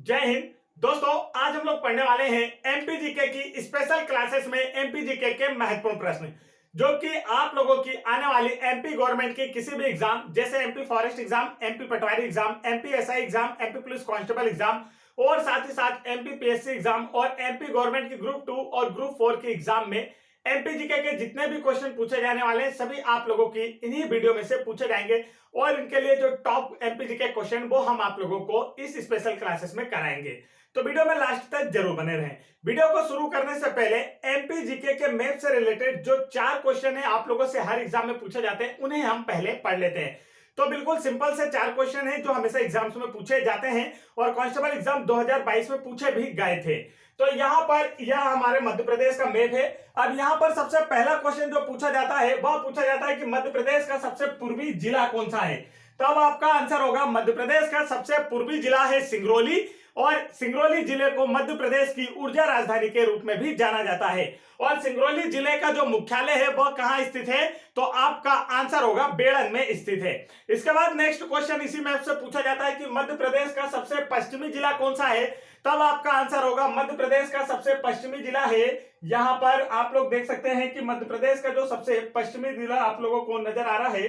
जय हिंद दोस्तों। आज हम लोग पढ़ने वाले हैं एमपीजीके की स्पेशल क्लासेस में एमपीजीके के महत्वपूर्ण प्रश्न जो कि आप लोगों की आने वाली एमपी गवर्नमेंट की किसी भी एग्जाम जैसे MP forest exam, MP patwari exam, MP SI exam, MP police constable exam और साथ ही साथ एमपी पीएससी एग्जाम और एमपी गवर्नमेंट की ग्रुप 2 और ग्रुप 4 की एग्जाम में एमपीजीके के जितने भी क्वेश्चन पूछे जाने वाले हैं सभी आप लोगों की इन्हीं वीडियो में से पूछे जाएंगे और इनके लिए जो टॉप एमपीजीके क्वेश्चन वो हम आप लोगों को इस स्पेशल क्लासेस में कराएंगे। तो वीडियो में लास्ट तक जरूर बने रहें। वीडियो को शुरू करने से पहले एमपीजीके के मैथ से रिलेटेड जो 4 क्वेश्चन है आप लोगों से हर एग्जाम में पूछे जाते हैं उन्हें हम पहले पढ़ लेते हैं। तो बिल्कुल सिंपल से 4 क्वेश्चन हैं जो हमेशा एग्जाम्स में पूछे जाते हैं और कांस्टेबल एग्जाम 2022 में पूछे भी गए थे। तो यहाँ पर यह हमारे मध्य प्रदेश का मैप है। अब यहाँ पर सबसे पहला क्वेश्चन जो पूछा जाता है वह पूछा जाता है कि मध्य प्रदेश का सबसे पूर्वी जिला कौन सा है। तब आपका आंसर होगा मध्य प्रदेश का सबसे पूर्वी जिला है सिंगरौली और सिंगरौली जिले को मध्य प्रदेश की ऊर्जा राजधानी के रूप में भी जाना जाता है। और सिंगरौली जिले का जो मुख्यालय है वह कहां स्थित है तो आपका आंसर होगा बेड़न में स्थित है। इसके बाद नेक्स्ट क्वेश्चन इसी मैप से पूछा जाता है कि मध्य प्रदेश का सबसे पश्चिमी जिला कौन सा है। तब आपका आंसर होगा मध्य प्रदेश का सबसे पश्चिमी जिला है। यहां पर आप लोग देख सकते हैं कि मध्य प्रदेश का जो सबसे पश्चिमी जिला आप लोगों को नजर आ रहा है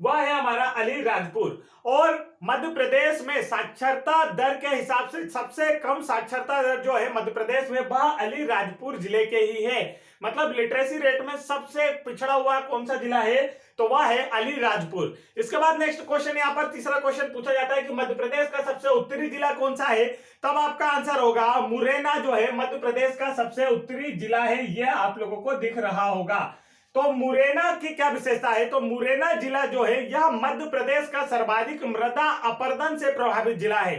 वह है हमारा अलीराजपुर। और मध्य प्रदेश में साक्षरता दर के हिसाब से सबसे कम साक्षरता दर जो है मध्य प्रदेश में वह अलीराजपुर जिले के ही है। मतलब लिटरेसी रेट में सबसे पिछड़ा हुआ कौन सा जिला है तो वह है अलीराजपुर। इसके बाद नेक्स्ट क्वेश्चन यहाँ पर तीसरा क्वेश्चन पूछा जाता है कि मध्य प्रदेश का सबसे उत्तरी जिला कौन सा है। तब आपका आंसर होगा मुरैना जो है मध्य प्रदेश का सबसे उत्तरी जिला है। यह आप लोगों को दिख रहा होगा। तो मुरैना की क्या विशेषता है तो मुरैना जिला जो है यह मध्य प्रदेश का सर्वाधिक मृदा अपरदन से प्रभावित जिला है।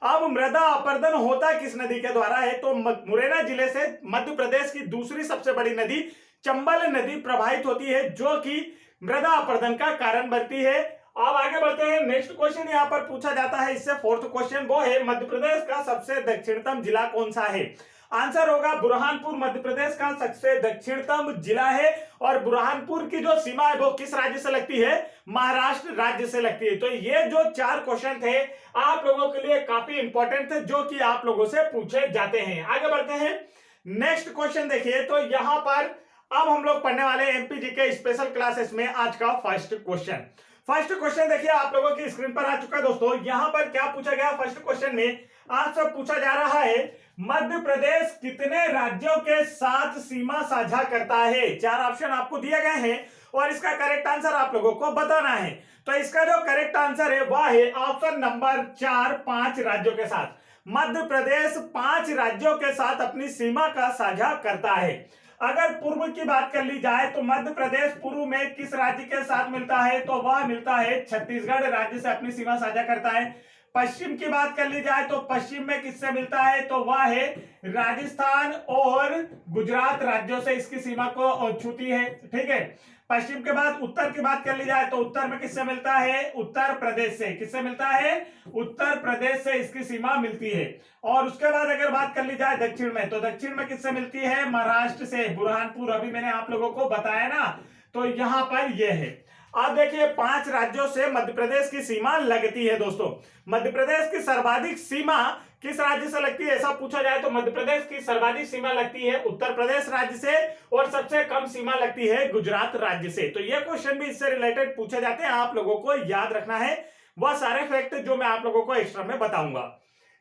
अब मृदा अपरदन होता किस नदी के द्वारा है तो मुरैना जिले से मध्य प्रदेश की दूसरी सबसे बड़ी नदी चंबल नदी प्रभावित होती है जो कि मृदा अपरदन का कारण बनती है। अब आगे बढ़ते हैं। नेक्स्ट क्वेश्चन यहाँ पर पूछा जाता है इससे फोर्थ क्वेश्चन वो है मध्य प्रदेश का सबसे दक्षिणतम जिला कौन सा है। आंसर होगा बुरहानपुर मध्य प्रदेश का सबसे दक्षिणतम जिला है। और बुरहानपुर की जो सीमा है वो किस राज्य से लगती है महाराष्ट्र राज्य से लगती है। तो ये जो 4 क्वेश्चन थे आप लोगों के लिए काफी इंपॉर्टेंट थे जो कि आप लोगों से पूछे जाते हैं। आगे बढ़ते हैं। नेक्स्ट क्वेश्चन देखिए तो यहां पर अब हम लोग पढ़ने वाले एमपीजीके स्पेशल क्लासेस में आज का फर्स्ट क्वेश्चन देखिए आप लोगों की स्क्रीन पर आ चुका है। दोस्तों यहां पर क्या पूछा गया फर्स्ट क्वेश्चन में आज सब पूछा जा रहा है मध्य प्रदेश कितने राज्यों के साथ सीमा साझा करता है। 4 ऑप्शन आपको दिए गए हैं और इसका करेक्ट आंसर आप लोगों को बताना है। तो इसका जो करेक्ट आंसर है वह है ऑप्शन नंबर 4 5 राज्यों के साथ। मध्य प्रदेश 5 राज्यों के साथ अपनी सीमा का साझा करता है। अगर पूर्व की बात कर ली जाए तो मध्य प्रदेश पूर्व में किस राज्य के साथ मिलता है तो वह मिलता है छत्तीसगढ़ राज्य से अपनी सीमा साझा करता है। पश्चिम की बात कर ली जाए तो पश्चिम में किससे मिलता है तो वह है राजस्थान और गुजरात राज्यों से इसकी सीमा को छूती है। ठीक है। पश्चिम के बाद उत्तर की बात कर ली जाए तो उत्तर में किससे मिलता है उत्तर प्रदेश से। किससे मिलता है उत्तर प्रदेश से इसकी सीमा मिलती है। और उसके बाद अगर बात कर ली जाए दक्षिण में तो दक्षिण में किससे मिलती है महाराष्ट्र से। बुरहानपुर अभी मैंने आप लोगों को बताया ना तो यहां पर यह है। अब देखिए 5 राज्यों से मध्य प्रदेश की सीमा लगती है। दोस्तों मध्य प्रदेश की सर्वाधिक सीमा किस राज्य से लगती है ऐसा पूछा जाए तो मध्य प्रदेश की सर्वाधिक सीमा लगती है उत्तर प्रदेश राज्य से और सबसे कम सीमा लगती है गुजरात राज्य से। तो ये क्वेश्चन भी इससे रिलेटेड पूछे जाते हैं। आप लोगों को याद रखना है वह सारे फैक्ट जो मैं आप लोगों को एक्स्ट्रा में बताऊंगा।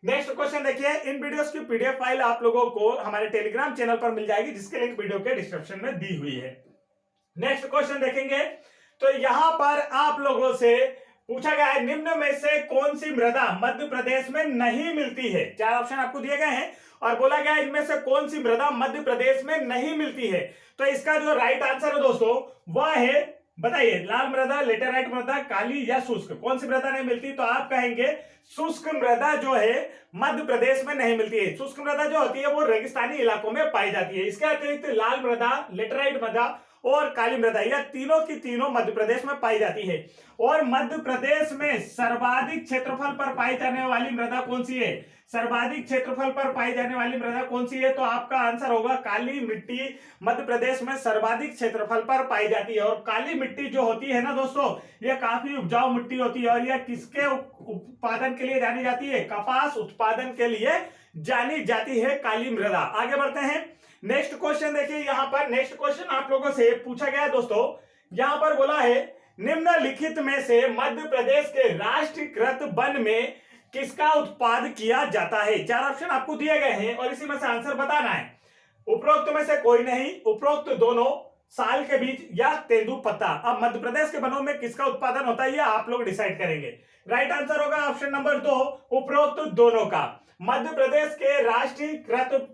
नेक्स्ट क्वेश्चन देखिए इन वीडियोस की पीडीएफ फाइल आप लोगों को हमारे टेलीग्राम चैनल पर मिल जाएगी जिसकी लिंक वीडियो के डिस्क्रिप्शन में दी हुई है। नेक्स्ट क्वेश्चन देखेंगे तो यहां पर आप लोगों से पूछा गया है निम्न में से कौन सी मृदा मध्य प्रदेश में नहीं मिलती है। 4 ऑप्शन आपको दिए गए हैं और बोला गया इनमें से कौन सी मृदा मध्य प्रदेश में नहीं मिलती है। तो इसका जो राइट आंसर है दोस्तों वह है बताइए लाल मृदा, लेटेराइट मृदा, काली या शुष्क। कौन सी मृदा नहीं मिलती तो आप कहेंगे शुष्क मृदा जो है मध्य प्रदेश में नहीं मिलती है। शुष्क मृदा जो होती है वो रेगिस्तानी इलाकों में पाई जाती है। इसके अतिरिक्त लाल मृदा, लेटेराइट मृदा और काली मृदा, यह तीनों की तीनों मध्य प्रदेश में पाई जाती है। और मध्य प्रदेश में सर्वाधिक क्षेत्रफल पर पाई जाने वाली मृदा कौन सी है? सर्वाधिक क्षेत्रफल पर पाई जाने वाली मृदा कौन सी है? तो आपका आंसर होगा काली मिट्टी मध्य प्रदेश में सर्वाधिक क्षेत्रफल पर पाई जाती है। और काली मिट्टी जो होती है ना दोस्तों, यह काफी उपजाऊ मिट्टी होती है और यह किसके उत्पादन के लिए जानी जाती है? कपास उत्पादन के लिए जानी जाती है काली मृदा। आगे बढ़ते हैं, नेक्स्ट क्वेश्चन देखिए। यहाँ पर नेक्स्ट क्वेश्चन आप लोगों से पूछा गया है दोस्तों, यहाँ पर बोला है निम्नलिखित में से मध्य प्रदेश के राष्ट्रीयकृत वन में किसका उत्पादन किया जाता है? चार ऑप्शन आपको दिए गए हैं और इसी में से आंसर बताना है। उपरोक्त में से कोई नहीं, उपरोक्त दोनों, साल के बीज या तेंदुपत्ता। अब मध्य प्रदेश के वनों में किसका उत्पादन होता है ये आप लोग डिसाइड करेंगे। राइट आंसर होगा ऑप्शन नंबर 2, उपरोक्त दोनों का। मध्य प्रदेश के राष्ट्रीयकृत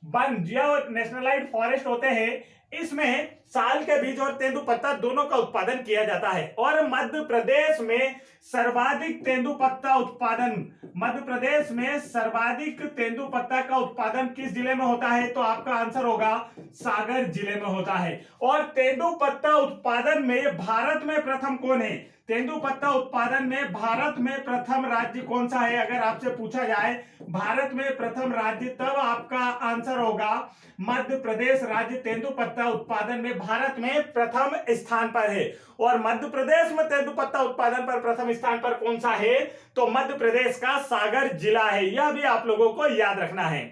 वन जो नेशनलाइज्ड फॉरेस्ट होते हैं, इसमें साल के बीज और तेंदुपत्ता दोनों का उत्पादन किया जाता है। और मध्य प्रदेश में सर्वाधिक तेंदुपत्ता उत्पादन, मध्य प्रदेश में सर्वाधिक तेंदुपत्ता का उत्पादन किस जिले में होता है? तो आपका आंसर होगा सागर जिले में होता है। और तेंदुपत्ता उत्पादन में भारत में प्रथम कौन है? तेंदुपत्ता उत्पादन में भारत में प्रथम राज्य कौन सा है? अगर आपसे पूछा जाए भारत में प्रथम राज्य, तब आपका आंसर होगा मध्य प्रदेश राज्य तेंदुपत्ता उत्पादन में भारत में प्रथम स्थान पर है। और मध्य प्रदेश में तेंदुपत्ता उत्पादन पर प्रथम स्थान पर कौन सा है? तो मध्य प्रदेश का सागर जिला है। यह भी आप लोगों को याद रखना है।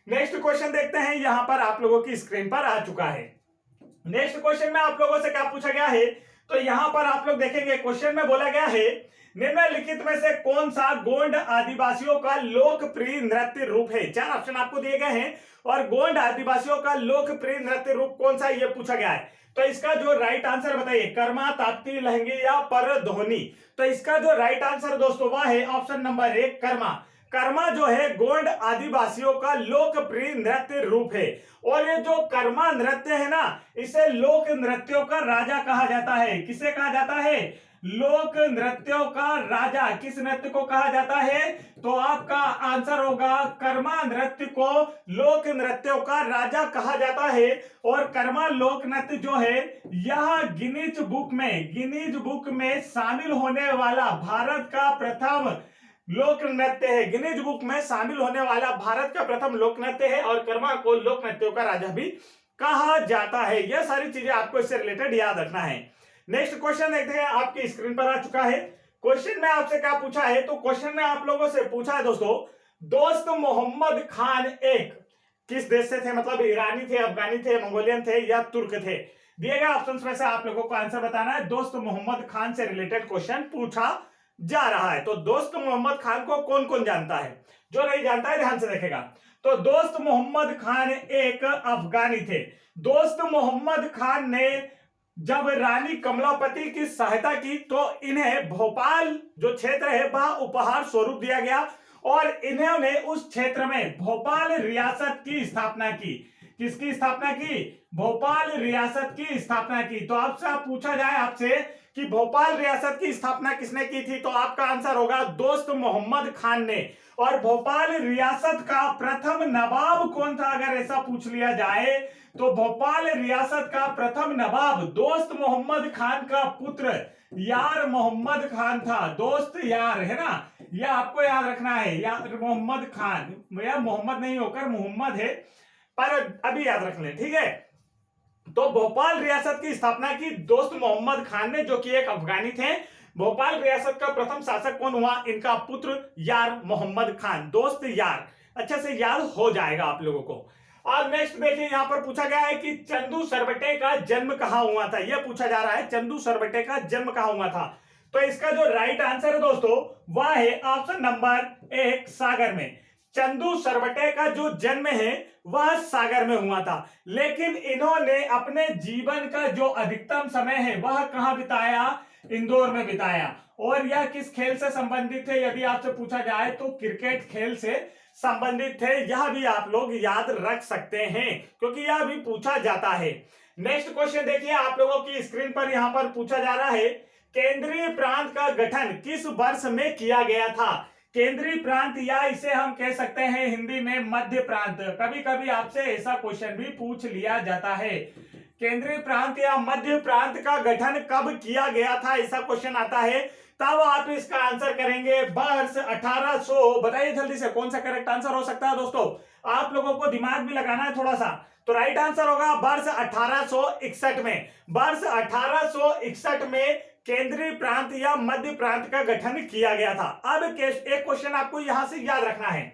नेक्स्ट क्वेश्चन देखते हैं, यहां पर आप लोगों की स्क्रीन पर आ चुका है। नेक्स्ट क्वेश्चन में आप लोगों से क्या पूछा गया है? तो यहां पर आप लोग देखेंगे क्वेश्चन में बोला गया है निम्नलिखित में से कौन सा गोंड आदिवासियों का लोकप्रिय नृत्य रूप है? चार ऑप्शन आपको दिए गए हैं और गोंड आदिवासियों का लोकप्रिय नृत्य रूप कौन सा ये पूछा गया है। तो इसका जो राइट आंसर बताइए, कर्मा, ताप्ती, लहंगी या परध्वनि। तो इसका जो राइट आंसर दोस्तों वह है ऑप्शन नंबर 1, कर्मा। कर्मा जो है गोंड आदिवासियों का लोकप्रिय नृत्य रूप है। और ये जो कर्मा नृत्य है ना, इसे लोक नृत्यों का राजा कहा जाता है। किसे कहा जाता है? लोक नृत्यों का राजा। किस नृत्य को कहा जाता है? तो आपका आंसर होगा कर्मा नृत्य को लोक नृत्यों का राजा कहा जाता है। और कर्मा लोक नृत्य जो है यह गिनीज बुक में शामिल होने वाला भारत का प्रथम लोक नृत्य है। गिनीज बुक में शामिल होने वाला भारत का प्रथम लोक नृत्य है और कर्मा को लोक नृत्यों का राजा भी कहा जाता है। यह सारी चीजें आपको इससे रिलेटेड याद रखना है। नेक्स्ट क्वेश्चन देखते हैं, आपकी स्क्रीन पर आ चुका है। क्वेश्चन में आपसे क्या पूछा है? तो क्वेश्चन में आप लोगों से पूछा है दोस्तों, दोस्त मोहम्मद खान एक किस देश से थे? मतलब ईरानी थे, अफगानी थे, मंगोलियन थे या तुर्क थे? दिए गए ऑप्शंस में से आप लोगों को आंसर बताना है। दोस्त मोहम्मद खान से रिलेटेड क्वेश्चन पूछा जा रहा है। तो दोस्त मोहम्मद खान को कौन कौन जानता है? जो नहीं जानता है ध्यान से देखेगा। तो दोस्त मोहम्मद खान एक अफगानी थे। दोस्त मोहम्मद खान ने जब रानी कमलापति की सहायता की तो इन्हें भोपाल जो क्षेत्र है वह उपहार स्वरूप दिया गया और इन्होंने उस क्षेत्र में भोपाल रियासत की स्थापना की। किसकी स्थापना की? भोपाल रियासत की स्थापना की। तो आपसे पूछा जाए आपसे कि भोपाल रियासत की स्थापना किसने की थी? तो आपका आंसर होगा दोस्त मोहम्मद खान ने। और भोपाल रियासत का प्रथम नवाब कौन था अगर ऐसा पूछ लिया जाए? तो भोपाल रियासत का प्रथम नवाब दोस्त मोहम्मद खान का पुत्र यार मोहम्मद खान था। दोस्त यार है ना, यह आपको याद रखना है। यार मोहम्मद खान, यह मोहम्मद नहीं होकर मोहम्मद है, पर अभी याद रख लें, ठीक है। तो भोपाल रियासत की स्थापना की दोस्त मोहम्मद खान ने, जो कि एक अफगानी थे। भोपाल रियासत का प्रथम शासक कौन हुआ? इनका पुत्र यार मोहम्मद खान। दोस्त यार अच्छे से याद हो जाएगा आप लोगों को। और नेक्स्ट देखिए, यहां पर पूछा गया है कि चंदू सरवटे का जन्म कहां हुआ था? यह पूछा जा रहा है चंदू सरवटे का जन्म कहां हुआ था। तो इसका जो राइट आंसर है दोस्तों वह है ऑप्शन नंबर 1, सागर में। चंदू सरवटे का जो जन्म है वह सागर में हुआ था, लेकिन इन्होंने अपने जीवन का जो अधिकतम समय है वह कहां बिताया? इंदौर में बिताया। और यह किस खेल से संबंधित थे यदि आपसे पूछा जाए? तो क्रिकेट खेल से संबंधित थे। यह भी आप लोग याद रख सकते हैं क्योंकि यह भी पूछा जाता है। नेक्स्ट क्वेश्चन देखिए, आप लोगों की स्क्रीन पर यहां पर पूछा जा रहा है केंद्रीय प्रांत का गठन किस वर्ष में किया गया था? केंद्रीय प्रांत या इसे हम कह सकते हैं हिंदी में मध्य प्रांत। कभी कभी आपसे ऐसा क्वेश्चन भी पूछ लिया जाता है। केंद्रीय प्रांत या मध्य प्रांत का गठन कब किया गया था, ऐसा क्वेश्चन आता है, तब आप इसका आंसर करेंगे वर्ष 1800। बताइए जल्दी से कौन सा करेक्ट आंसर हो सकता है दोस्तों, आप लोगों को दिमाग भी लगाना है थोड़ा सा। तो राइट आंसर होगा वर्ष 1861 में। वर्ष 1861 में केंद्रीय प्रांत या मध्य प्रांत का गठन किया गया था। अब एक क्वेश्चन आपको यहां से याद रखना है,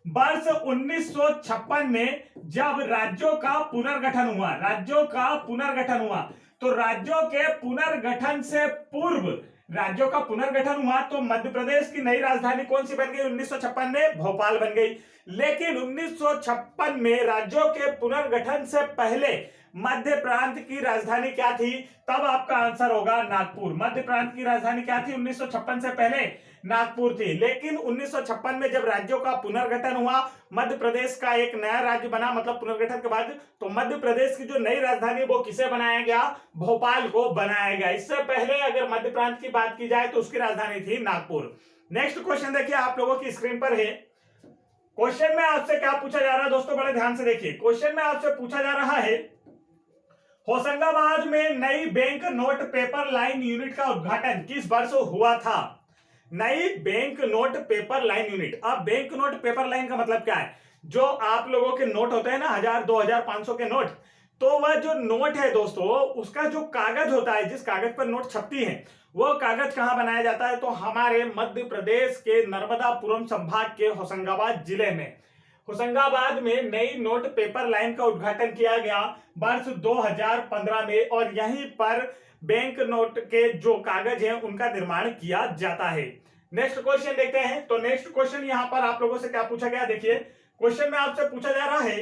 वर्ष 1956 में जब राज्यों का पुनर्गठन हुआ, राज्यों का पुनर्गठन हुआ, तो राज्यों के पुनर्गठन से पूर्व राज्यों का पुनर्गठन हुआ तो मध्य प्रदेश की नई राजधानी कौन सी बन गई 1956 में, भोपाल बन गई। लेकिन 1956 में राज्यों के पुनर्गठन से पहले मध्य प्रांत की राजधानी क्या थी, तब आपका आंसर होगा नागपुर। मध्य प्रांत की राजधानी क्या थी 1956 से पहले, नागपुर थी। लेकिन 1956 में जब राज्यों का पुनर्गठन हुआ, मध्य प्रदेश का एक नया राज्य बना, मतलब पुनर्गठन के बाद, तो मध्य प्रदेश की जो नई राजधानी वो किसे बनाया गया, भोपाल को बनाया गया। इससे पहले अगर मध्य प्रांत की बात की जाए तो उसकी राजधानी थी नागपुर। नेक्स्ट क्वेश्चन देखिए आप लोगों की स्क्रीन पर है। क्वेश्चन में आपसे क्या पूछा जा रहा है दोस्तों, बड़े ध्यान से देखिए। क्वेश्चन में आपसे पूछा जा रहा है, होशंगाबाद में नई bank note paper line unit का उद्घाटन किस वर्ष हुआ था। नई bank note paper line unit. अब बैंक नोट पेपर लाइन का मतलब क्या है, जो आप लोगों के नोट होते हैं ना 1000, 2000, 500 के नोट, तो वह जो नोट है दोस्तों, उसका जो कागज होता है, जिस कागज पर नोट छपती है, वो कागज कहां बनाया जाता है, तो हमारे मध्य प्रदेश के नर्मदापुरम संभाग के होशंगाबाद जिले में। होशंगाबाद में नई नोट पेपर लाइन का उद्घाटन किया गया वर्ष 2015 में, और यहीं पर बैंक नोट के जो कागज हैं उनका निर्माण किया जाता है। नेक्स्ट क्वेश्चन देखते हैं। तो नेक्स्ट क्वेश्चन यहां पर आप लोगों से क्या पूछा गया, देखिए क्वेश्चन में आपसे पूछा जा रहा है,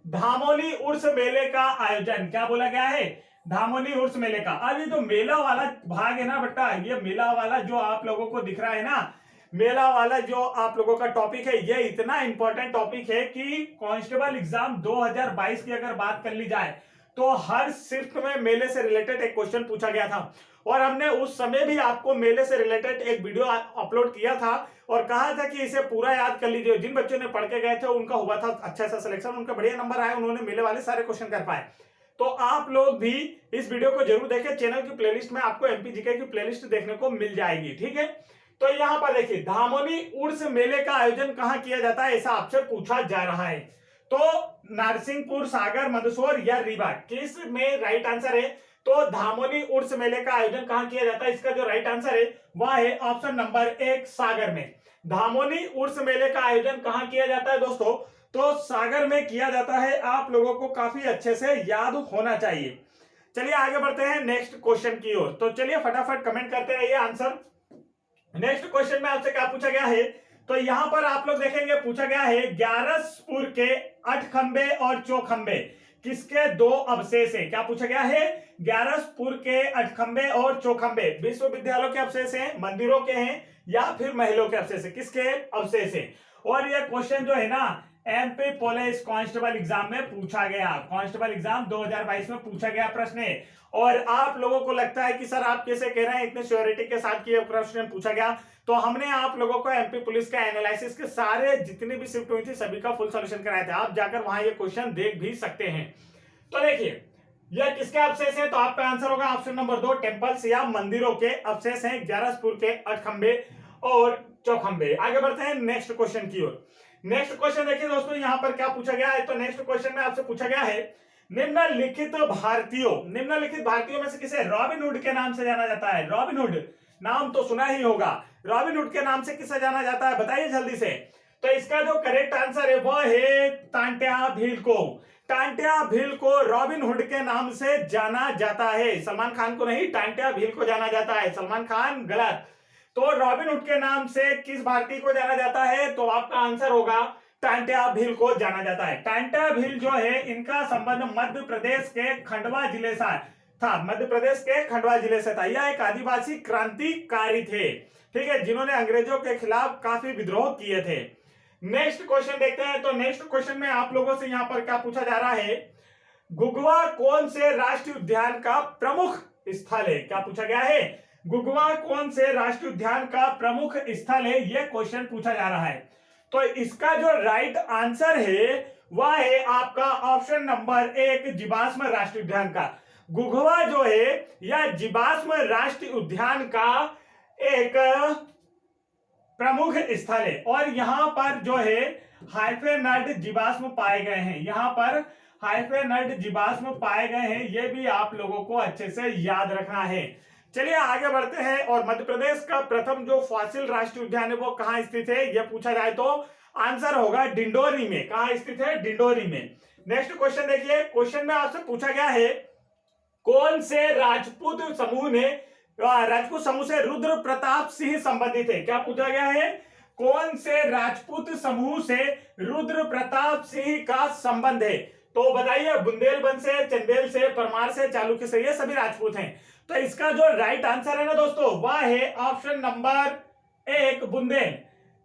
धामोली उर्स मेले का आयोजन, क्या बोला गया है, धामोली उर्स मेले का। अब ये जो मेला वाला भाग है ना बेटा, ये मेला वाला जो आप लोगों को दिख रहा है ना, मेला वाला जो आप लोगों का टॉपिक है, ये इतना इंपॉर्टेंट टॉपिक है कि कांस्टेबल एग्जाम 2022 की अगर बात कर ली जाए तो हर शिफ्ट में मेले से रिलेटेड एक क्वेश्चन पूछा गया था, और हमने उस समय भी आपको मेले से रिलेटेड एक वीडियो अपलोड किया था और कहा था कि इसे पूरा याद कर लीजिए। जिन बच्चों ने पढ़ के गए थे उनका हुआ था अच्छा सा सिलेक्शन, उनका बढ़िया नंबर आया, उन्होंने मेले वाले सारे क्वेश्चन कर पाए। तो आप लोग भी इस वीडियो को जरूर देखें, चैनल की प्लेलिस्ट में आपको एमपीजीके की प्लेलिस्ट देखने को मिल जाएगी, ठीक है। तो यहां पर देखिए, धामोली उर्स मेले का आयोजन कहां किया जाता है, ऐसा आपसे पूछा जा रहा है। तो नरसिंहपुर, सागर, मंदसौर या रीवा, किस में राइट आंसर है, तो धामोली उर्स मेले का आयोजन कहां किया जाता है, इसका जो राइट आंसर है वह है ऑप्शन नंबर 1 सागर में। धामोली उर्स मेले का आयोजन कहां किया जाता है दोस्तों, तो सागर में किया जाता है। आप लोगों को काफी अच्छे से याद होना चाहिए। चलिए आगे बढ़ते हैं नेक्स्ट क्वेश्चन की ओर। तो चलिए फटाफट कमेंट करते रहिए आंसर। नेक्स्ट क्वेश्चन में आपसे क्या पूछा गया है, तो यहां पर आप लोग देखेंगे पूछा गया है, ग्यारसपुर के अठखंबे और चौखंबे किसके दो अवशेष हैं। क्या पूछा गया है, ग्यारसपुर के अठखंबे और चौखंबे विश्वविद्यालयों के अवशेष हैं, मंदिरों के हैं, या फिर महलों के अवशेष हैं, किसके अवशेष हैं। और यह क्वेश्चन जो है ना एमपी पुलिस कांस्टेबल एग्जाम में पूछा गया, कांस्टेबल एग्जाम 2022 में पूछा गया प्रश्न है। और आप लोगों को लगता है कि सर आप कैसे कह रहे हैं इतने श्योरिटी के साथ कि प्रश्न पूछा गया, तो हमने आप लोगों को एमपी पुलिस का एनालिसिस के सारे जितनी भी शिफ्ट हुई थी सभी का फुल सॉल्यूशन कराया था, आप जाकर वहां ये क्वेश्चन देख भी सकते हैं। तो देखिए यह किसके अवशेष है, तो आपका आंसर होगा ऑप्शन नंबर 2 टेम्पल्स या मंदिरों के अवशेष हैं, ग्यारसपुर के अठखंबे और चौखंबे। आगे बढ़ते हैं नेक्स्ट क्वेश्चन की ओर। नेक्स्ट क्वेश्चन देखिए दोस्तों, यहां पर क्या पूछा गया है, तो नेक्स्ट क्वेश्चन में आपसे पूछा गया है, निम्नलिखित भारतीयों में से किसे रॉबिनहुड के नाम से जाना जाता है। रॉबिनहुड नाम तो सुना ही होगा, रॉबिनहुड के नाम से किसे जाना जाता है, बताइए जल्दी से। तो इसका जो करेक्ट आंसर है वह है तांत्या भील को। तांत्या भील को रॉबिनहुड के नाम से जाना जाता है, सलमान खान को नहीं, तांत्या भील को जाना जाता है। सलमान खान गलत। तो रॉबिनहुड के नाम से किस भारतीय को जाना जाता है, तो आपका आंसर होगा तांत्या भील को जाना जाता है। तांत्या भील जो है इनका संबंध मध्य प्रदेश के खंडवा जिले से था, मध्य प्रदेश के खंडवा जिले से था। यह एक आदिवासी क्रांतिकारी थे, ठीक है, जिन्होंने अंग्रेजों के खिलाफ काफी विद्रोह किए थे। नेक्स्ट क्वेश्चन देखते हैं। तो नेक्स्ट क्वेश्चन में आप लोगों से यहां पर क्या पूछा जा रहा है, गुगवा कौन से राष्ट्रीय उद्यान का प्रमुख स्थल है। क्या पूछा गया है, गुगवा कौन से राष्ट्रीय उद्यान का प्रमुख स्थल है, यह क्वेश्चन पूछा जा रहा है। तो इसका जो राइट आंसर है वह है आपका ऑप्शन नंबर 1 जीवाश्म राष्ट्रीय उद्यान का। गुघवा जो है यह जीवाश्म राष्ट्रीय उद्यान का एक प्रमुख स्थल है और यहाँ पर जो है हाइफेनर्ड जीवाश्म पाए गए हैं। यहाँ पर हाइफेनर्ड जीवाश्म पाए गए हैं, ये भी आप लोगों को अच्छे से याद रखना है। चलिए आगे बढ़ते हैं। और मध्य प्रदेश का प्रथम जो फॉसिल राष्ट्रीय उद्यान है वो कहाँ स्थित है, यह पूछा जाए तो आंसर होगा डिंडोरी में। कहाँ स्थित है, डिंडोरी में। नेक्स्ट क्वेश्चन देखिए, क्वेश्चन में आपसे पूछा गया है कौन से राजपूत समूह से रुद्र प्रताप सिंह संबंधित है। क्या पूछा गया है, कौन से राजपूत समूह से रुद्र प्रताप सिंह का संबंध है। तो बताइए, बुंदेलबंद से, चंदेल से, परमार से, चालुक्य से, ये सभी राजपूत हैं। तो इसका जो राइट आंसर है ना दोस्तों, वह है ऑप्शन नंबर 1 बुंदेल।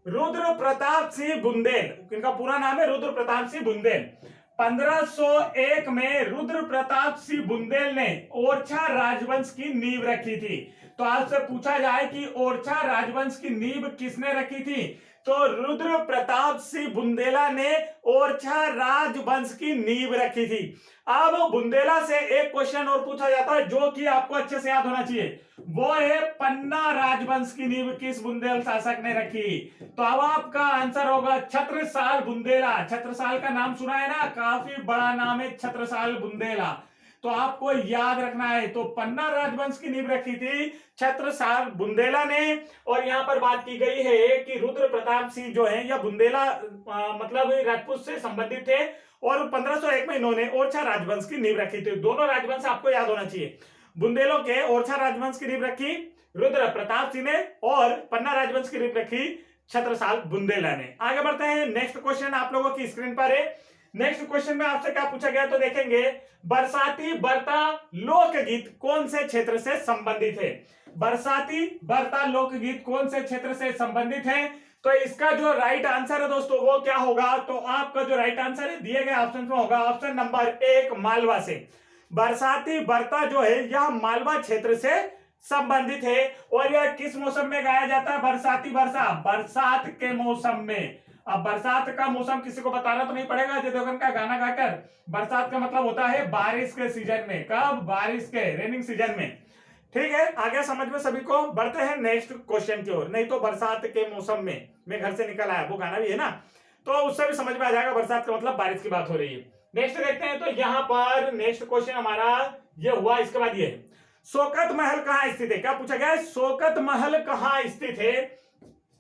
रुद्र प्रताप सिंह बुंदेल, इनका पूरा नाम है रुद्र प्रताप सिंह बुंदेल। 1501 में रुद्र प्रताप सिंह बुंदेल ने ओरछा राजवंश की नींव रखी थी। तो आपसे पूछा जाए कि ओरछा राजवंश की नींव किसने रखी थी, तो रुद्र प्रताप सिंह बुंदेला ने ओरछा राजवंश की नींव रखी थी। अब बुंदेला से एक क्वेश्चन और पूछा जाता है जो कि आपको अच्छे से याद होना चाहिए, वो है पन्ना राजवंश की नींव किस बुंदेल शासक ने रखी। तो अब आपका आंसर होगा छत्रसाल बुंदेला। छत्रसाल का नाम सुना है ना, काफी बड़ा नाम है छत्रसाल बुंदेला, तो आपको याद रखना है। तो पन्ना राजवंश की नींव रखी थी छत्रसाल बुंदेला ने। और यहाँ पर बात की गई है कि रुद्र प्रताप सिंह जो है या बुंदेला मतलब राजपूत से संबंधित थे और 1501 में इन्होंने ओरछा राजवंश की नींव रखी थी। दोनों राजवंश आपको याद होना चाहिए, बुंदेलों के ओरछा राजवंश की नींव रखी रुद्र प्रताप सिंह ने और पन्ना राजवंश की नींव रखी छत्रसाल बुंदेला ने। आगे बढ़ते हैं, नेक्स्ट क्वेश्चन आप लोगों की स्क्रीन पर है। नेक्स्ट क्वेश्चन में आपसे क्या पूछा गया तो देखेंगे, बरसाती बरता लोकगीत कौन से क्षेत्र से संबंधित है। बरसाती बरता लोकगीत कौन से क्षेत्र से संबंधित है। तो इसका जो राइट आंसर है दोस्तों वो क्या होगा, तो आपका जो राइट आंसर है दिए गए ऑप्शन में होगा ऑप्शन नंबर 1 मालवा से। बरसाती बरता जो है यह मालवा क्षेत्र से संबंधित है और यह किस मौसम में गाया जाता है, बरसाती बरसा, बरसात के मौसम में। अब बरसात का मौसम किसी को बताना तो नहीं पड़ेगा, अजय देवगन का गाना गाकर। बरसात का मतलब होता है बारिश के सीजन में, कब, बारिश के, रेनिंग सीजन में। ठीक है, आगे समझ में सभी को। बढ़ते हैं नेक्स्ट क्वेश्चन की ओर। नहीं तो बरसात के मौसम में मैं घर से निकल आया, वो गाना भी है ना, तो उससे भी समझ में आ जाएगा बरसात का मतलब बारिश की बात हो रही है। नेक्स्ट देखते हैं, तो यहाँ पर नेक्स्ट क्वेश्चन हमारा ये हुआ। इसके बाद ये शोकत महल कहाँ स्थित है। क्या पूछा गया है, शोकत महल कहाँ स्थित है।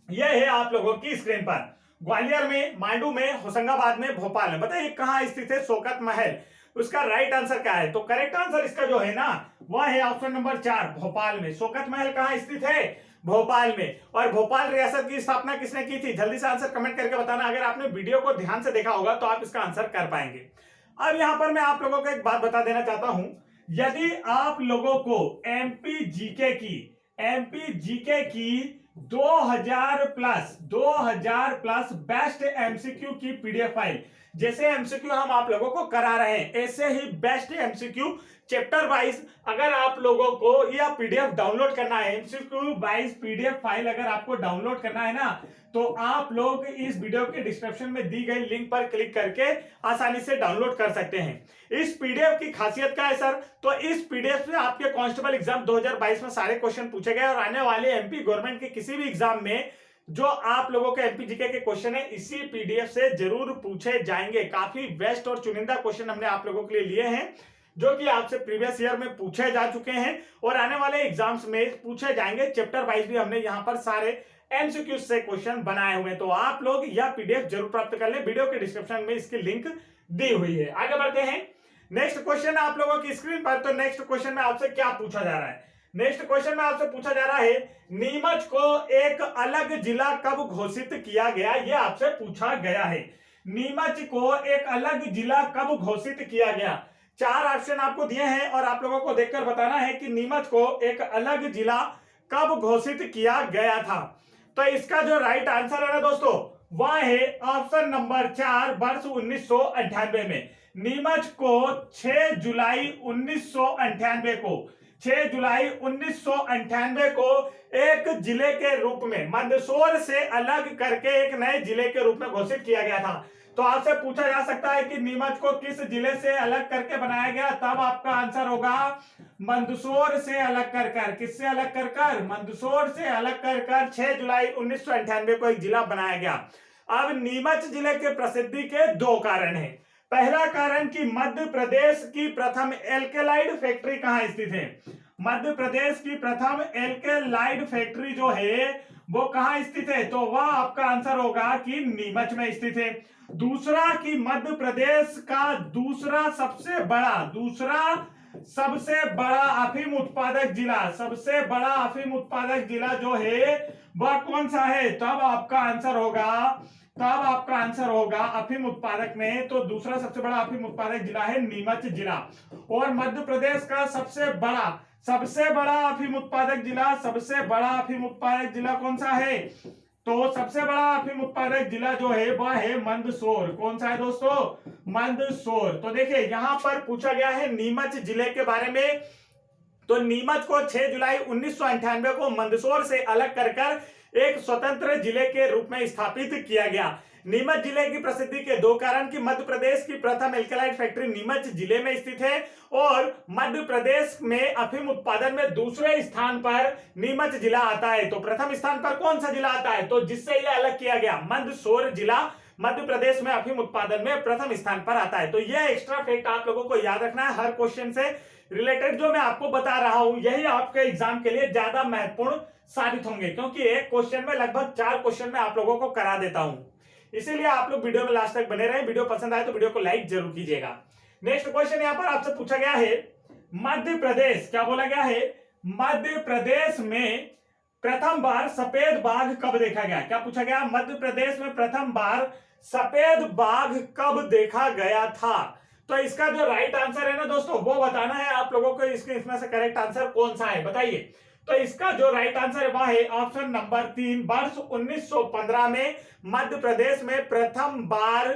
यह है आप लोगों की स्क्रीन पर, ग्वालियर में, मांडू में, होशंगाबाद में, भोपाल में। बताइए कहाँ स्थित है शोकत महल। उसका राइट आंसर क्या है, तो करेक्ट आंसर इसका जो है ना वह है ऑप्शन नंबर 4 भोपाल में। शोकत महल कहाँ स्थित है, भोपाल में। और भोपाल रियासत की स्थापना किसने की थी, जल्दी से आंसर कमेंट करके बताना। अगर आपने वीडियो को ध्यान से देखा होगा तो आप इसका आंसर कर पाएंगे। अब यहां पर मैं आप लोगों को एक बात बता देना चाहता हूं, यदि आप लोगों को एमपी जीके की 2000 प्लस बेस्ट एमसीक्यू की पीडीएफ फाइल, जैसे एमसीक्यू हम आप लोगों को करा रहे हैं ऐसे ही बेस्ट एमसीक्यू चैप्टर वाइज अगर आप लोगों को यह पीडीएफ डाउनलोड करना है, एमसीक्यू वाइज पीडीएफ फाइल अगर आपको डाउनलोड करना है ना, तो आप लोग इस वीडियो के डिस्क्रिप्शन में दी गई लिंक पर क्लिक करके आसानी से डाउनलोड कर सकते हैं। इस पीडीएफ की खासियत क्या है सर, तो इस पीडीएफ से आपके कांस्टेबल एग्जाम 2022 में सारे क्वेश्चन पूछे गए और आने वाले एमपी गवर्नमेंट के किसी भी एग्जाम में जो आप लोगों के एमपी जीके के क्वेश्चन है इसी पीडीएफ से जरूर पूछे जाएंगे। काफी बेस्ट और चुनिंदा क्वेश्चन हमने आप लोगों के लिए लिए हैं जो कि आपसे प्रीवियस ईयर में पूछे जा चुके हैं और आने वाले एग्जाम्स में पूछे जाएंगे। चैप्टर वाइज भी हमने यहाँ पर सारे एमसीक्यू से क्वेश्चन बनाए हुए हैं, तो आप लोग यह पीडीएफ जरूर प्राप्त कर लें। वीडियो के डिस्क्रिप्शन में इसकी लिंक दी हुई है। आगे बढ़ते हैं, नेक्स्ट क्वेश्चन आप लोगों की स्क्रीन पर। तो नेक्स्ट क्वेश्चन में आपसे क्या पूछा जा रहा है, नेक्स्ट क्वेश्चन में आपसे पूछा जा रहा है नीमच को एक अलग जिला कब घोषित किया गया, यह आपसे पूछा गया है। नीमच को एक अलग जिला कब घोषित किया गया। 4 ऑप्शन आपको दिए हैं और आप लोगों को देखकर बताना है कि नीमच को एक अलग जिला कब घोषित किया गया था। तो इसका जो राइट आंसर है ना दोस्तों वह है ऑप्शन नंबर 4 वर्ष 1998 में। नीमच को 6 जुलाई 1998 को एक जिले के रूप में मंदसौर से अलग करके एक नए जिले के रूप में घोषित किया गया था। तो आपसे पूछा जा सकता है कि नीमच को किस जिले से अलग करके बनाया गया, तब आपका आंसर होगा मंदसौर से अलग कर कर। किससे अलग कर कर? मंदसौर से अलग कर कर 6 जुलाई 1998 को एक जिला बनाया गया। अब नीमच जिले के प्रसिद्धि के दो कारण हैं। पहला कारण कि मध्य प्रदेश की प्रथम एल्केलाइड फैक्ट्री कहां स्थित है? मध्य प्रदेश की प्रथम एल्केलाइड फैक्ट्री जो है वो कहां स्थित है? तो वह आपका आंसर होगा कि नीमच में स्थित है। दूसरा कि मध्य प्रदेश का दूसरा सबसे बड़ा अफीम उत्पादक जिला, सबसे बड़ा अफीम उत्पादक जिला जो है वह कौन सा है? तब आपका आंसर होगा अफीम उत्पादक में, तो दूसरा सबसे बड़ा अफीम उत्पादक जिला है नीमच जिला। और मध्य प्रदेश का सबसे बड़ा अफीम उत्पादक जिला कौन सा है? तो सबसे बड़ा अफीम उत्पादक जिला जो है वह है मंदसौर। कौन सा है दोस्तों? मंदसौर। तो देखिए यहां पर पूछा गया है नीमच जिले के बारे में। तो नीमच को 6 जुलाई 1998 को मंदसौर से अलग कर एक स्वतंत्र जिले के रूप में स्थापित किया गया। नीमच जिले की प्रसिद्धि के दो कारण कि मध्य प्रदेश की प्रथम एल्केलाइड फैक्ट्री नीमच जिले में स्थित है और मध्य प्रदेश में अफीम उत्पादन में दूसरे स्थान पर नीमच जिला आता है। तो प्रथम स्थान पर कौन सा जिला आता है? तो जिससे यह अलग किया गया, मंदसौर जिला मध्य प्रदेश में अफीम उत्पादन में प्रथम स्थान पर आता है। तो यह एक्स्ट्रा फैक्ट आप लोगों को याद रखना है। हर क्वेश्चन से रिलेटेड जो मैं आपको बता रहा हूं यही आपके एग्जाम के लिए ज्यादा महत्वपूर्ण साबित होंगे, क्योंकि एक क्वेश्चन में लगभग 4 क्वेश्चन में आप लोगों को करा देता हूं। इसीलिए आप लोग वीडियो में लास्ट तक बने रहें। वीडियो पसंद आए तो वीडियो को लाइक जरूर कीजिएगा। नेक्स्ट क्वेश्चन यहां पर आपसे पूछा गया है, मध्य प्रदेश, क्या बोला गया है? मध्य प्रदेश में प्रथम बार सफेद बाघ कब देखा गया? क्या पूछा गया? मध्य प्रदेश में प्रथम बार सफेद बाघ कब देखा गया था? तो इसका जो राइट आंसर है ना दोस्तों वो बताना है आप लोगों को। इसमें से करेक्ट आंसर कौन सा है बताइए। तो इसका जो राइट आंसर है वह है ऑप्शन नंबर 3। वर्ष 1915 में मध्य प्रदेश में प्रथम बार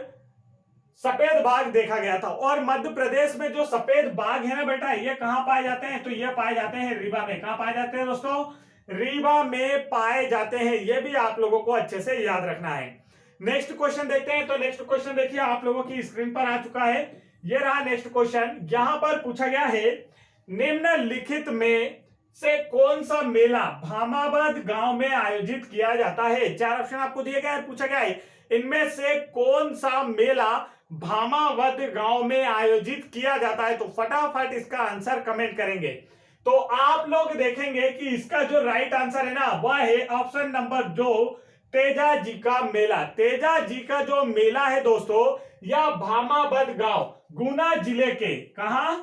सफेद बाघ देखा गया था। और मध्य प्रदेश में जो सफेद बाघ है ना बेटा, ये कहां पाए जाते हैं? तो ये पाए जाते हैं रीवा में। कहां पाए जाते हैं दोस्तों? रीवा में पाए जाते हैं। ये भी आप लोगों को अच्छे से याद रखना है। नेक्स्ट क्वेश्चन देखते हैं। तो नेक्स्ट क्वेश्चन देखिए आप लोगों की स्क्रीन पर आ चुका है। ये रहा नेक्स्ट क्वेश्चन। यहां पर पूछा गया है, निम्नलिखित में से कौन सा मेला भामावद गांव में आयोजित किया जाता है? 4 ऑप्शन आपको दिए गए हैं। पूछा गया है इनमें से कौन सा मेला भामावद गांव में आयोजित किया जाता है? तो फटाफट इसका आंसर कमेंट करेंगे। तो आप लोग देखेंगे कि इसका जो राइट आंसर है ना वह है ऑप्शन नंबर 2, तेजा जी का मेला। तेजा जी का जो मेला है दोस्तों, यह भामावद गांव, गुना जिले के, कहां?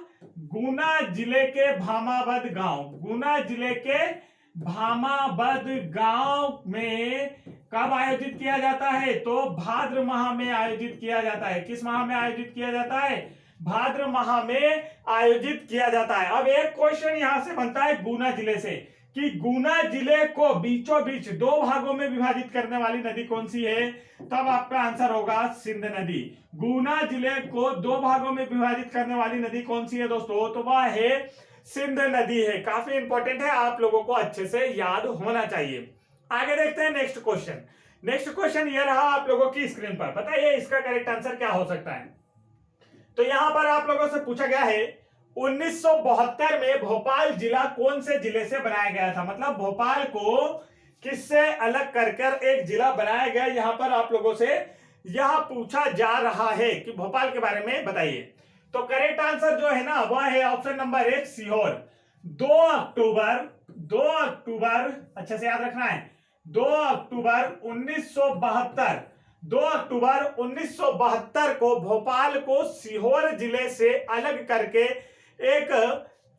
गुना जिले के भामावद गांव, गुना जिले के भामावद गांव में कब आयोजित किया जाता है? तो भाद्र माह में आयोजित किया जाता है। किस माह में आयोजित किया जाता है? भाद्र माह में आयोजित किया जाता है। अब एक क्वेश्चन यहां से बनता है गुना जिले से कि गुना जिले को बीचों बीच 2 भागों में विभाजित करने वाली नदी कौन सी है? तब आपका आंसर होगा सिंध नदी। गुना जिले को 2 भागों में विभाजित करने वाली नदी कौन सी है दोस्तों? तो वह है सिंध नदी है। काफी इंपॉर्टेंट है, आप लोगों को अच्छे से याद होना चाहिए। आगे देखते हैं नेक्स्ट क्वेश्चन। नेक्स्ट क्वेश्चन ये रहा आप लोगों की स्क्रीन पर। बताइए इसका करेक्ट आंसर क्या हो सकता है? तो यहां पर आप लोगों से पूछा गया है 1972 में भोपाल जिला कौन से जिले से बनाया गया था? मतलब भोपाल को किससे अलग कर एक जिला बनाया गया? यहां पर आप लोगों से यह पूछा जा रहा है कि भोपाल के बारे में बताइए। तो करेक्ट आंसर जो है ना वह है ऑप्शन नंबर 1, सीहोर। 2 अक्टूबर अच्छे से याद रखना है, 2 अक्टूबर 1972 को भोपाल को सीहोर जिले से अलग करके एक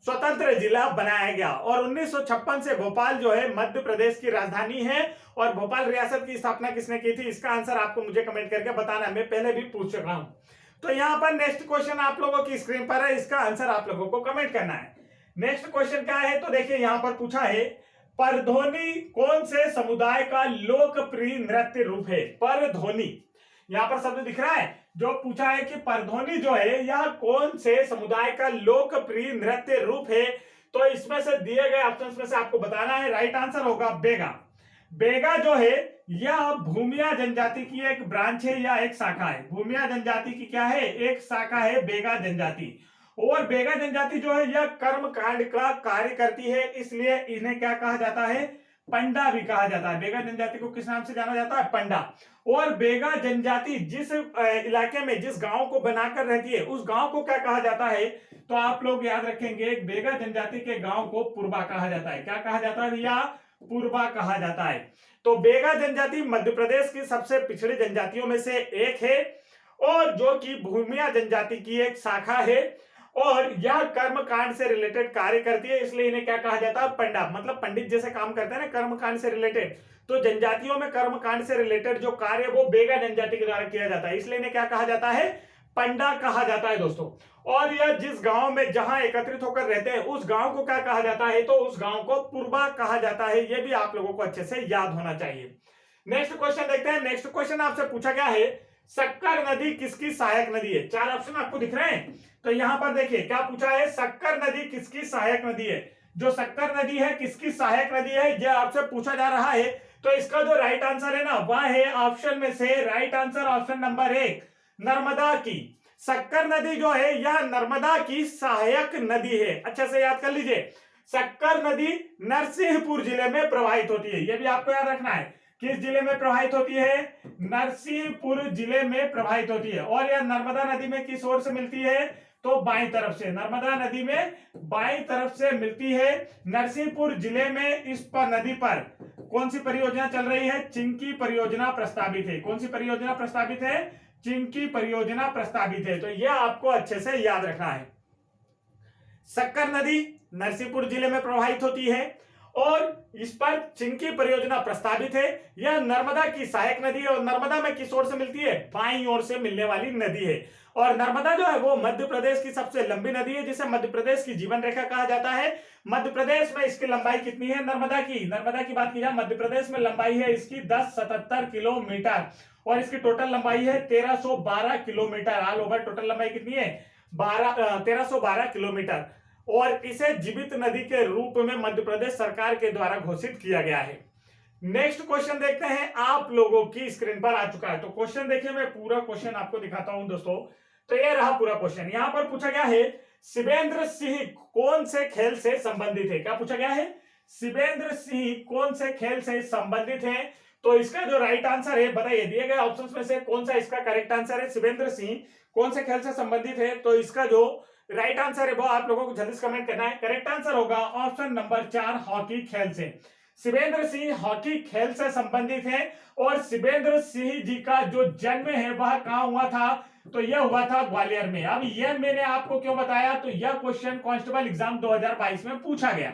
स्वतंत्र जिला बनाया गया। और 1956 से भोपाल जो है मध्य प्रदेश की राजधानी है। और भोपाल रियासत की स्थापना किसने की थी? इसका आंसर आपको मुझे कमेंट करके बताना है, मैं पहले भी पूछ चुका हूं। तो यहां पर नेक्स्ट क्वेश्चन आप लोगों की स्क्रीन पर है, इसका आंसर आप लोगों को कमेंट करना है। नेक्स्ट क्वेश्चन क्या है? तो देखिए यहां पर पूछा है, परधोनी कौन से समुदाय का लोकप्रिय नृत्य रूप है? परधोनी, यहां पर शब्द दिख रहा है जो पूछा है कि परधोनी जो है यह कौन से समुदाय का लोकप्रिय नृत्य रूप है? तो इसमें से दिए गए ऑप्शंस में से आपको बताना है। राइट आंसर होगा बेगा। बेगा जो है यह भूमिया जनजाति की एक ब्रांच है या एक शाखा है। भूमिया जनजाति की क्या है, एक शाखा है बेगा जनजाति। और बेगा जनजाति जो है यह कर्म कांड का कार्य करती है, इसलिए इन्हें क्या कहा जाता है, पंडा भी कहा जाता है। बेगा जनजाति को किस नाम से जाना जाता है, पंडा। और बेगा जनजाति जिस इलाके में, जिस गांव को बनाकर रहती है, उस गांव को क्या कहा जाता है, तो आप लोग याद रखेंगे बेगा जनजाति के गांव को पुरबा कहा जाता है। क्या कहा जाता है भैया, पुरबा कहा जाता है। तो बेगा जनजाति मध्य प्रदेश की सबसे पिछड़ी जनजातियों में से एक है और जो कि भूमिया जनजाति की एक शाखा है और यह कर्म कांड से रिलेटेड कार्य करती है, इसलिए इन्हें क्या कहा जाता है, पंडा। मतलब पंडित जैसे काम करते हैं ना कर्म कांड से रिलेटेड, तो जनजातियों में कर्म कांड से रिलेटेड जो कार्य वो बेगा जनजाति के द्वारा किया जाता है, इसलिए इन्हें क्या कहा जाता है, पंडा कहा जाता है दोस्तों। और यह जिस गांव में जहां एकत्रित होकर रहते हैं उस गांव को क्या कहा जाता है, तो उस गांव को पुरबा कहा जाता है। यह भी आप लोगों को अच्छे से याद होना चाहिए। नेक्स्ट क्वेश्चन देखते हैं। नेक्स्ट क्वेश्चन आपसे पूछा गया है, शक्कर नदी किसकी सहायक नदी है। चार ऑप्शन आपको दिख रहे हैं, तो यहां पर देखिए क्या पूछा है, शक्कर नदी किसकी सहायक नदी है। जो शक्कर नदी है किसकी सहायक नदी है, यह आपसे पूछा जा रहा है। तो इसका जो राइट आंसर है ना, वह है ऑप्शन में से right answer option number 1, Narmada की। शक्कर नदी जो है यह नर्मदा की सहायक नदी है। अच्छे से याद कर लीजिए, शक्कर नदी नरसिंहपुर जिले में प्रवाहित होती है। यह भी आपको याद रखना है, किस जिले में प्रवाहित होती है, नरसिंहपुर जिले में प्रवाहित होती है। और यह नर्मदा नदी में किस ओर से मिलती है, तो बाईं तरफ से। नर्मदा नदी में बाईं तरफ से मिलती है। नरसिंहपुर जिले में इस पर नदी पर कौन सी परियोजना चल रही है, चिंकी परियोजना प्रस्तावित है। कौन सी परियोजना प्रस्तावित है, चिंकी परियोजना प्रस्तावित है। तो यह आपको अच्छे से याद रखना है। शक्कर नदी नरसिंहपुर जिले में प्रवाहित होती है और इस पर चिंकी परियोजना प्रस्तावित है। यह नर्मदा की सहायक नदी है और नर्मदा में किस ओर से मिलती है, बाईं ओर से मिलने वाली नदी है। और नर्मदा जो है वो मध्य प्रदेश की सबसे लंबी नदी है, जिसे मध्य प्रदेश की जीवन रेखा कहा जाता है। मध्य प्रदेश में इसकी लंबाई कितनी है, नर्मदा की बात की जाए, मध्य प्रदेश में लंबाई है इसकी 1077 किलोमीटर और इसकी टोटल लंबाई है 1312 किलोमीटर। ऑल ओवर टोटल लंबाई कितनी है, 1312 किलोमीटर। और इसे जीवित नदी के रूप में मध्य प्रदेश सरकार के द्वारा घोषित किया गया है। नेक्स्ट क्वेश्चन देखते हैं, आप लोगों की स्क्रीन पर आ चुका है। तो क्वेश्चन देखिए, मैं पूरा क्वेश्चन आपको दिखाता हूं दोस्तों। तो यह रहा पूरा क्वेश्चन। यहां पर पूछा गया है, शिवेंद्र सिंह कौन से खेल से संबंधित है। क्या पूछा गया है, शिवेंद्र सिंह कौन से खेल से संबंधित है। तो इसका जो राइट आंसर है, बताइए दिए गए ऑप्शंस में से कौन सा इसका करेक्ट आंसर है। शिवेंद्र सिंह कौन से खेल से संबंधित है, तो इसका जो राइट आंसर है वो आप लोगों को जल्दी से कमेंट करना है। करेक्ट आंसर होगा ऑप्शन नंबर 4, हॉकी खेल से। शिवेंद्र सिंह हॉकी खेल से संबंधित है। और शिवेंद्र सिंह जी का जो जन्म है वह कहां हुआ था, तो यह हुआ था ग्वालियर में। अब यह मैंने आपको क्यों बताया, तो यह क्वेश्चन कांस्टेबल एग्जाम 2022 में पूछा गया।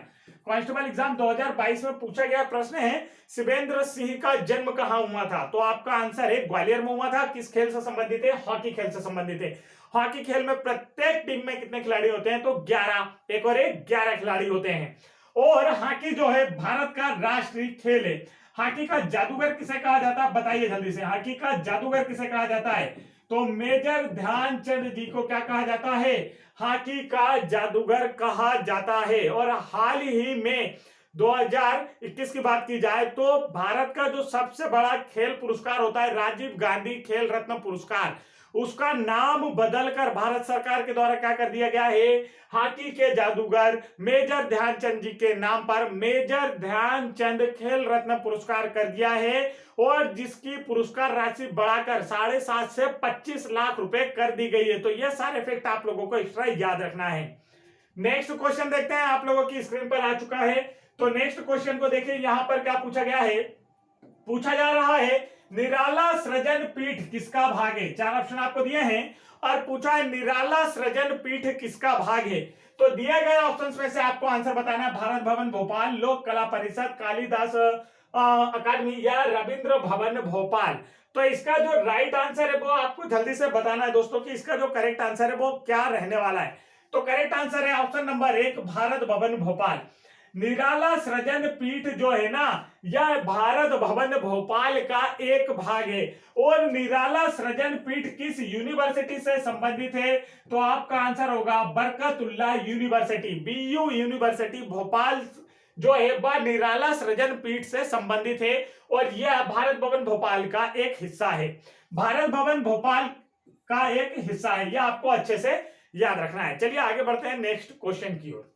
कांस्टेबल एग्जाम 2022 में पूछा गया प्रश्न है, शिवेंद्र सिंह का जन्म कहां हुआ था, तो आपका आंसर है ग्वालियर में हुआ था। किस खेल से संबंधित है, हॉकी खेल से संबंधित है। हॉकी खेल में प्रत्येक टीम में कितने खिलाड़ी होते हैं, तो 11, एक और एक 11 खिलाड़ी होते हैं। और हॉकी जो है भारत का राष्ट्रीय खेल है। हॉकी का जादूगर किसे कहा जाता है, बताइए जल्दी से। हॉकी का जादूगर किसे कहा जाता है, तो मेजर ध्यानचंद जी को क्या कहा जाता है, हॉकी का जादूगर कहा जाता है। और हाल ही में 2021 की बात की जाए तो भारत का जो सबसे बड़ा खेल पुरस्कार होता है, राजीव गांधी खेल रत्न पुरस्कार, उसका नाम बदलकर भारत सरकार के द्वारा क्या कर दिया गया है, हॉकी के जादूगर मेजर ध्यानचंद जी के नाम पर मेजर ध्यानचंद खेल रत्न पुरस्कार कर दिया है। और जिसकी पुरस्कार राशि बढ़ाकर 7.5 से 25 लाख रुपए कर दी गई है। तो यह सारे फैक्ट आप लोगों को एक्स्ट्रा याद रखना है। नेक्स्ट क्वेश्चन देखते हैं, आप लोगों की स्क्रीन पर आ चुका है। तो नेक्स्ट क्वेश्चन को देखिए, यहां पर क्या पूछा गया है, पूछा जा रहा है निराला सृजन पीठ किसका भाग है। 4 ऑप्शन आपको दिए हैं और पूछा है निराला सृजन पीठ किसका भाग है। तो दिए गए ऑप्शंस में से आपको आंसर बताना है, भारत भवन भोपाल, लोक कला परिषद, कालिदास अकादमी या रविंद्र भवन भोपाल। तो इसका जो राइट आंसर है वो आपको जल्दी से बताना है दोस्तों कि इसका जो करेक्ट आंसर है वो क्या रहने वाला है। तो करेक्ट आंसर है ऑप्शन नंबर 1, भारत भवन भोपाल। निराला सृजन पीठ जो है ना, यह भारत भवन भोपाल का एक भाग है। और निराला सृजन पीठ किस यूनिवर्सिटी से संबंधित है, तो आपका आंसर होगा Barkatullah university, BU university Bhopal जो है वह निराला सृजन पीठ से संबंधित है और यह भारत भवन भोपाल का एक हिस्सा है। भारत भवन भोपाल का एक हिस्सा है, यह आपको अच्छे से याद रखना है। चलिए आगे बढ़ते हैं नेक्स्ट क्वेश्चन की ओर।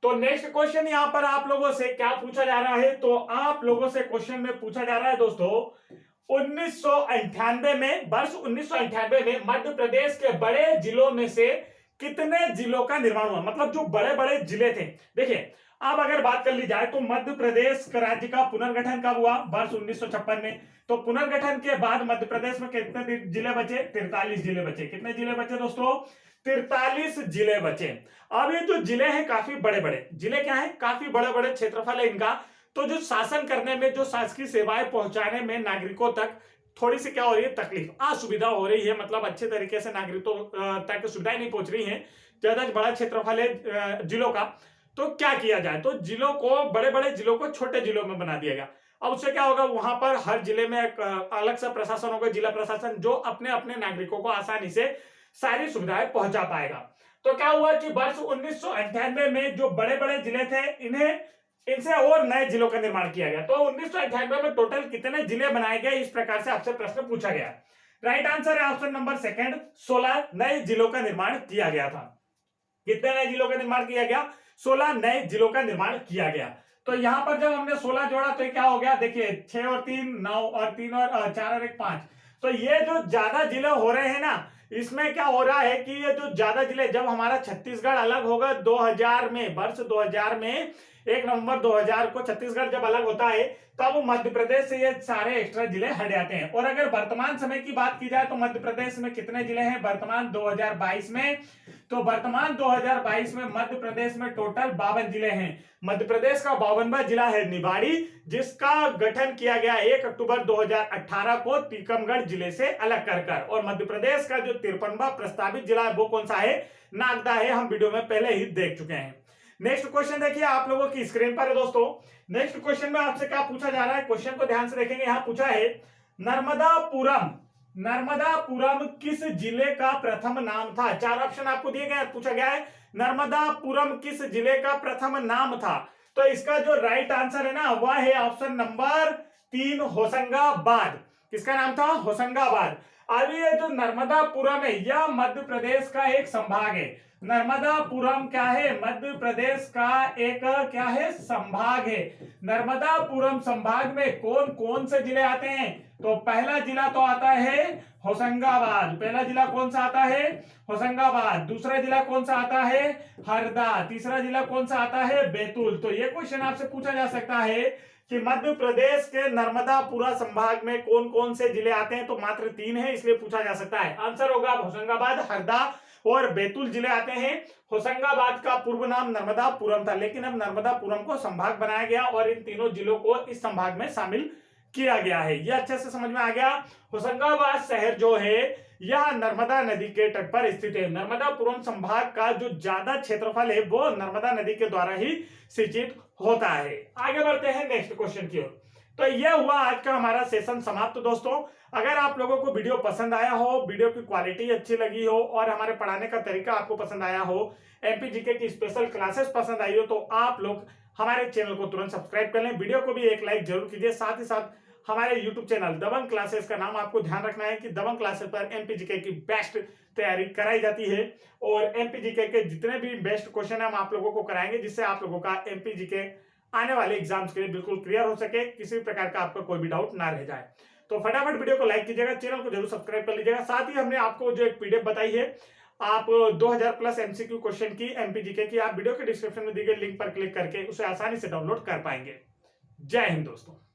तो नेक्स्ट क्वेश्चन यहां पर आप लोगों से क्या पूछा जा रहा है, तो आप लोगों से क्वेश्चन में पूछा जा रहा है दोस्तों, 1998 में, वर्ष 1998 में मध्य प्रदेश के बड़े जिलों में से कितने जिलों का निर्माण हुआ, मतलब जो बड़े बड़े जिले थे। देखिए अब अगर बात कर ली जाए तो मध्य प्रदेश राज्य का पुनर्गठन कब हुआ, वर्ष 1956 में। तो पुनर्गठन के बाद मध्य प्रदेश में कितने जिले बचे, 43 जिले बचे। कितने जिले बचे दोस्तों, 43 जिले बचे। अब ये जो जिले हैं काफी बड़े बड़े जिले, क्या है, काफी बड़े बड़े क्षेत्रफल है इनका। तो जो शासन करने में, जो शासकीय सेवाएं पहुंचाने में नागरिकों तक थोड़ी सी क्या हो रही है, तकलीफ, असुविधा हो रही है, मतलब अच्छे तरीके से नागरिकों तक सुविधाएं नहीं पहुंच रही हैं, ज्यादा बड़ा क्षेत्रफल है जिलों का। तो क्या किया जाए, तो जिलों को, बड़े बड़े जिलों को छोटे जिलों में बना दिया गया। अब उससे क्या होगा, वहां पर हर जिले में एक अलग सा प्रशासन होगा, जिला प्रशासन, जो अपने अपने नागरिकों को आसानी से सारी सुविधाएं पहुंचा पाएगा। तो क्या हुआ कि वर्ष 1998 में जो बड़े बड़े जिले थे, इनसे और नए जिलों का निर्माण किया गया। तो 1998 में टोटल कितने जिले बनाए गए, इस प्रकार से आपसे प्रश्न पूछा गया। राइट आंसर है ऑप्शन नंबर सेकंड, 16 नए जिलों का निर्माण किया गया था। कितने नए जिलों का निर्माण किया गया, 16 नए जिलों का निर्माण किया गया। तो यहां पर जब हमने 16 जोड़ा तो क्या हो गया, देखिए 6 और 3 9 और 3 और 4 और 1 5। तो ये जो ज्यादा जिले हो रहे हैं ना, इसमें क्या हो रहा है कि ये जो ज्यादा जिले, जब हमारा छत्तीसगढ़ अलग होगा 2000 में, वर्ष 2000 में 1 नवंबर 2000 को छत्तीसगढ़ जब अलग होता है, तब मध्य प्रदेश से ये सारे एक्स्ट्रा जिले हट जाते हैं। और अगर वर्तमान समय की बात की जाए तो मध्य प्रदेश में कितने जिले हैं वर्तमान 2022 में, तो वर्तमान 2022 में मध्य प्रदेश में टोटल 52 जिले हैं। मध्य प्रदेश का 52वां जिला है निवाड़ी, जिसका गठन किया गया 1 अक्टूबर 2018 को टीकमगढ़ जिले से अलग कर। और मध्य प्रदेश का जो 53वां प्रस्तावित जिला है वो कौन सा है, नागदा है, हम वीडियो में पहले ही देख चुके हैं। नेक्स्ट क्वेश्चन देखिए आप लोगों की स्क्रीन पर है दोस्तों। नेक्स्ट क्वेश्चन में आपसे क्या पूछा जा रहा है, क्वेश्चन को ध्यान से देखेंगे। यहां पूछा है नर्मदापुरम किस जिले का प्रथम नाम था। 4 ऑप्शन आपको दिए गए, पूछा गया है नर्मदापुरम किस जिले का प्रथम नाम था। तो इसका जो राइट आंसर है ना, वह है ऑप्शन नंबर 3 होशंगाबाद। किसका नाम था, होशंगाबाद। अभी ये जो नर्मदापुरम है, यह मध्य प्रदेश का एक संभाग है। नर्मदापुरम क्या है, मध्य प्रदेश का एक क्या है, संभाग है। नर्मदापुरम संभाग में कौन कौन से जिले आते हैं, तो पहला जिला तो आता है होशंगाबाद। पहला जिला कौन सा आता है, होशंगाबाद। दूसरा जिला कौन सा आता है, हरदा। तीसरा जिला कौन सा आता है, बैतूल। तो ये क्वेश्चन आपसे पूछा जा सकता है कि मध्य प्रदेश के नर्मदापुरा संभाग में कौन कौन से जिले आते हैं, तो मात्र 3 है, इसलिए पूछा जा सकता है। आंसर होगा होशंगाबाद, हरदा और बैतूल जिले आते हैं। होशंगाबाद का पूर्व नाम नर्मदापुरम था, लेकिन अब नर्मदापुरम को संभाग बनाया गया और इन तीनों जिलों को इस संभाग में शामिल किया गया है। यह अच्छे से समझ में आ गया। होशंगाबाद शहर जो है यह नर्मदा नदी के तट पर स्थित है। नर्मदापुरम संभाग का जो ज्यादा क्षेत्रफल है वो नर्मदा नदी के द्वारा ही सिंचित होता है। आगे बढ़ते हैं नेक्स्ट क्वेश्चन की ओर। तो यह हुआ आज का हमारा सेशन समाप्त दोस्तों। अगर आप लोगों को वीडियो पसंद आया हो, वीडियो की क्वालिटी अच्छी लगी हो और हमारे पढ़ाने का तरीका आपको पसंद आया हो, एमपीजीके की स्पेशल क्लासेस पसंद आई हो, तो आप लोग हमारे चैनल को तुरंत सब्सक्राइब कर लें। वीडियो को भी एक लाइक जरूर कीजिए। साथ ही साथ हमारे यूट्यूब चैनल दबंग क्लासेस का नाम आपको ध्यान रखना है कि दबंग क्लासेस पर एमपीजीके की बेस्ट तैयारी कराई जाती है और एमपीजीके के जितने भी बेस्ट क्वेश्चन हम आप लोगों को कराएंगे, जिससे आप लोगों का एमपीजीके आने वाले एग्जाम्स के लिए बिल्कुल क्लियर हो सके, किसी प्रकार का आपका कोई भी डाउट ना रह जाए। तो फटाफट वीडियो को लाइक कीजिएगा, चैनल को जरूर सब्सक्राइब कर लीजिएगा। साथ ही हमने आपको जो एक पीडीएफ बताई है, आप 2000 प्लस एमसीक्यू क्वेश्चन की एमपीजीके की, आप वीडियो के डिस्क्रिप्शन में दी गई लिंक पर क्लिक करके उसे आसानी से डाउनलोड कर पाएंगे। जय हिंद दोस्तों।